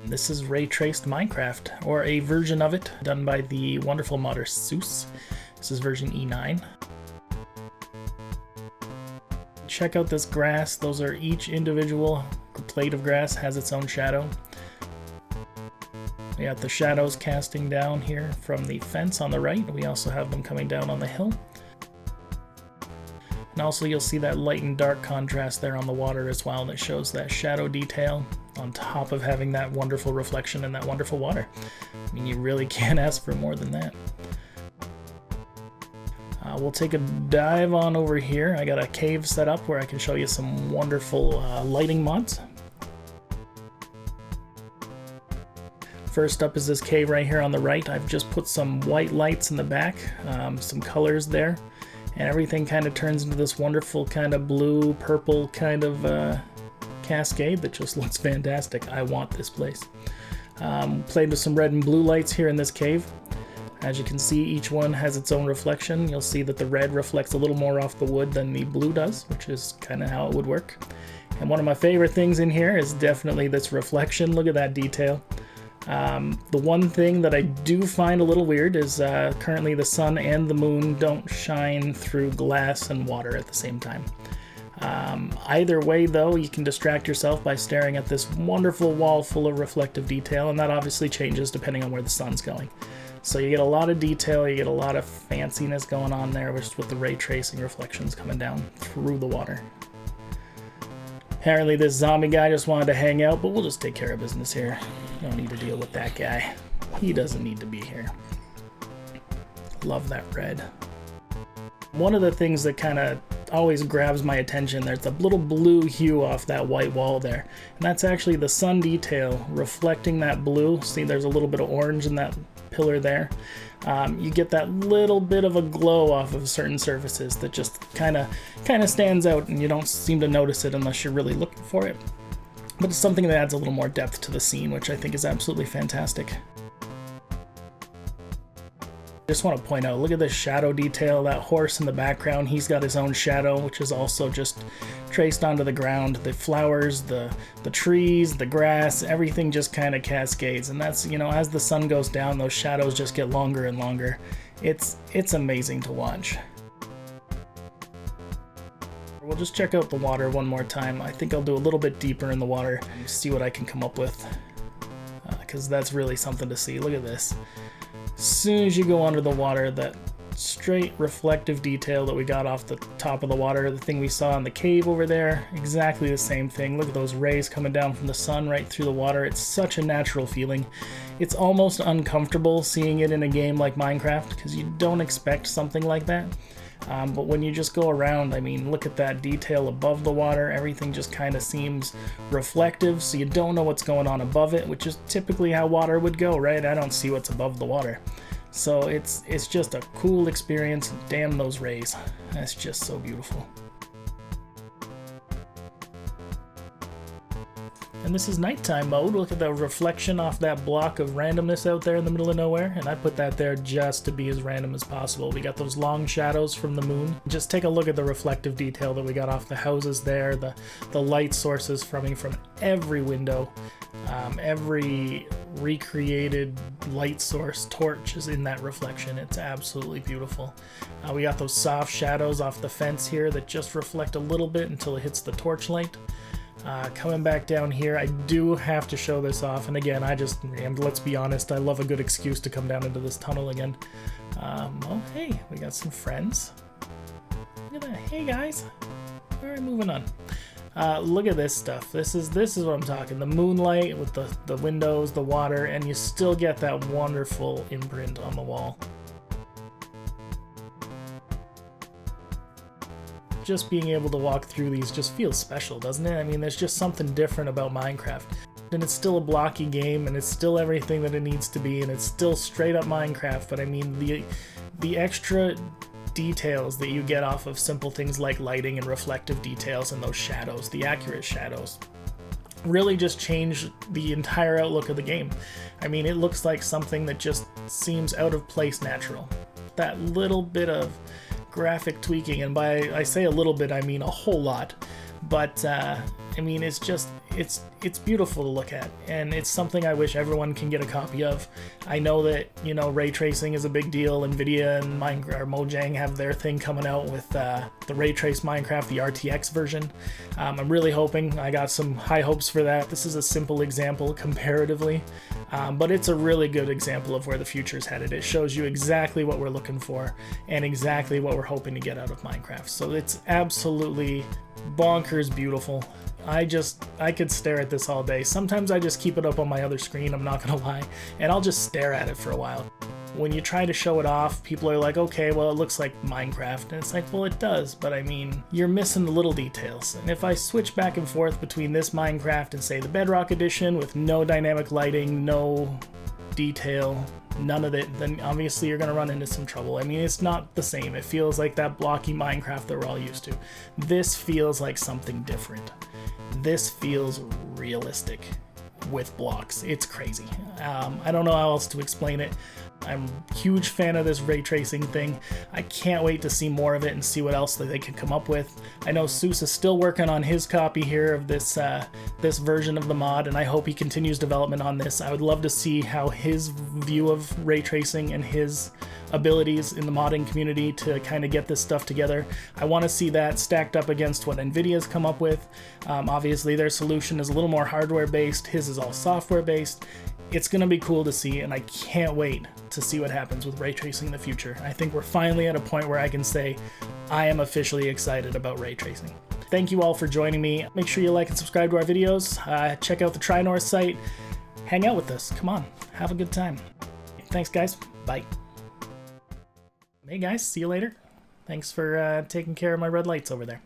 This is ray traced Minecraft, or a version of it done by the wonderful modder Seuss. This is version E9. Check out this grass. Those are each individual blade of grass has its own shadow. We got the shadows casting down here from the fence on the right. We also have them coming down on the hill. And also you'll see that light and dark contrast there on the water as well that shows that shadow detail on top of having that wonderful reflection in that wonderful water. I mean, you really can't ask for more than that. We'll take a dive on over here. I got a cave set up where I can show you some wonderful lighting mods. First up is this cave right here on the right. I've just put some white lights in the back, some colors there, and everything kind of turns into this wonderful kind of blue, purple kind of cascade that just looks fantastic. I want this place. Played with some red and blue lights here in this cave. As you can see, each one has its own reflection. You'll see that the red reflects a little more off the wood than the blue does, which is kind of how it would work. And one of my favorite things in here is definitely this reflection. Look at that detail. The one thing that I do find a little weird is currently the sun and the moon don't shine through glass and water at the same time. Either way though, you can distract yourself by staring at this wonderful wall full of reflective detail, and that obviously changes depending on where the sun's going. So you get a lot of detail, you get a lot of fanciness going on there just with the ray tracing reflections coming down through the water. Apparently this zombie guy just wanted to hang out, but we'll just take care of business here. Don't need to deal with that guy. He doesn't need to be here. Love that red. One of the things that kind of always grabs my attention, there's a little blue hue off that white wall there. And that's actually the sun detail reflecting that blue. See, there's a little bit of orange in that pillar there. You get that little bit of a glow off of certain surfaces that just kind of stands out, and you don't seem to notice it unless you're really looking for it. But it's something that adds a little more depth to the scene, which I think is absolutely fantastic. I just want to point out, look at this shadow detail, that horse in the background, he's got his own shadow, which is also just traced onto the ground. The flowers, the trees, the grass, everything just kind of cascades, and that's, you know, as the sun goes down, those shadows just get longer and longer. It's amazing to watch. We'll just check out the water one more time. I think I'll do a little bit deeper in the water and see what I can come up with, because that's really something to see. Look at this. As soon as you go under the water, that straight reflective detail that we got off the top of the water, the thing we saw in the cave over there, exactly the same thing. Look at those rays coming down from the sun right through the water. It's such a natural feeling. It's almost uncomfortable seeing it in a game like Minecraft because you don't expect something like that. But when you just go around, I mean, look at that detail above the water. Everything just kind of seems reflective, so you don't know what's going on above it, which is typically how water would go, right? I don't see what's above the water. So it's just a cool experience. Damn those rays. That's just so beautiful. And this is nighttime mode. Look at the reflection off that block of randomness out there in the middle of nowhere, and I put that there just to be as random as possible. We got those long shadows from the moon. Just take a look at the reflective detail that we got off the houses there, the light sources coming from every window. Every recreated light source torch is in that reflection. It's absolutely beautiful. We got those soft shadows off the fence here that just reflect a little bit until it hits the torch light. Coming back down here, I do have to show this off, and again, let's be honest, I love a good excuse to come down into this tunnel again. Oh hey, we got some friends. Look at that. Hey guys. Alright, moving on. Look at this stuff. This is what I'm talking. The moonlight with the windows, the water, and you still get that wonderful imprint on the wall. Just being able to walk through these just feels special, doesn't it? I mean, there's just something different about Minecraft. And it's still a blocky game, and it's still everything that it needs to be, and it's still straight up Minecraft, but I mean, the extra details that you get off of simple things like lighting and reflective details and those shadows, the accurate shadows, really just change the entire outlook of the game. I mean, it looks like something that just seems out of place natural. That little bit of graphic tweaking, and by I say a little bit, I mean a whole lot, but I mean, it's it's beautiful to look at, and it's something I wish everyone can get a copy of. I know that, you know, ray tracing is a big deal. Nvidia and Minecraft, or Mojang, have their thing coming out with the ray trace Minecraft, the RTX version. I'm really hoping. I got some high hopes for that. This is a simple example comparatively, but it's a really good example of where the future's headed. It shows you exactly what we're looking for and exactly what we're hoping to get out of Minecraft. So it's absolutely bonkers beautiful. I could stare at this all day. Sometimes I just keep it up on my other screen, I'm not gonna lie, and I'll just stare at it for a while. When you try to show it off, people are like, okay, well, it looks like Minecraft. And it's like, well, it does, but I mean, you're missing the little details. And if I switch back and forth between this Minecraft and, say, the Bedrock Edition with no dynamic lighting, no detail, none of it, then obviously you're going to run into some trouble. I mean, it's not the same. It feels like that blocky Minecraft that we're all used to. This feels like something different. This feels realistic with blocks. It's crazy. I don't know how else to explain it. I'm a huge fan of this ray tracing thing. I can't wait to see more of it and see what else that they can come up with. I know Seuss is still working on his copy here of this this version of the mod, and I hope he continues development on this. I would love to see how his view of ray tracing and his abilities in the modding community to kind of get this stuff together. I want to see that stacked up against what Nvidia's come up with. Obviously their solution is a little more hardware based, his is all software based. It's going to be cool to see, and I can't wait to see what happens with ray tracing in the future. I think we're finally at a point where I can say I am officially excited about ray tracing. Thank you all for joining me. Make sure you like and subscribe to our videos. Check out the Trinorth site. Hang out with us. Come on. Have a good time. Thanks, guys. Bye. Hey, guys. See you later. Thanks for taking care of my red lights over there.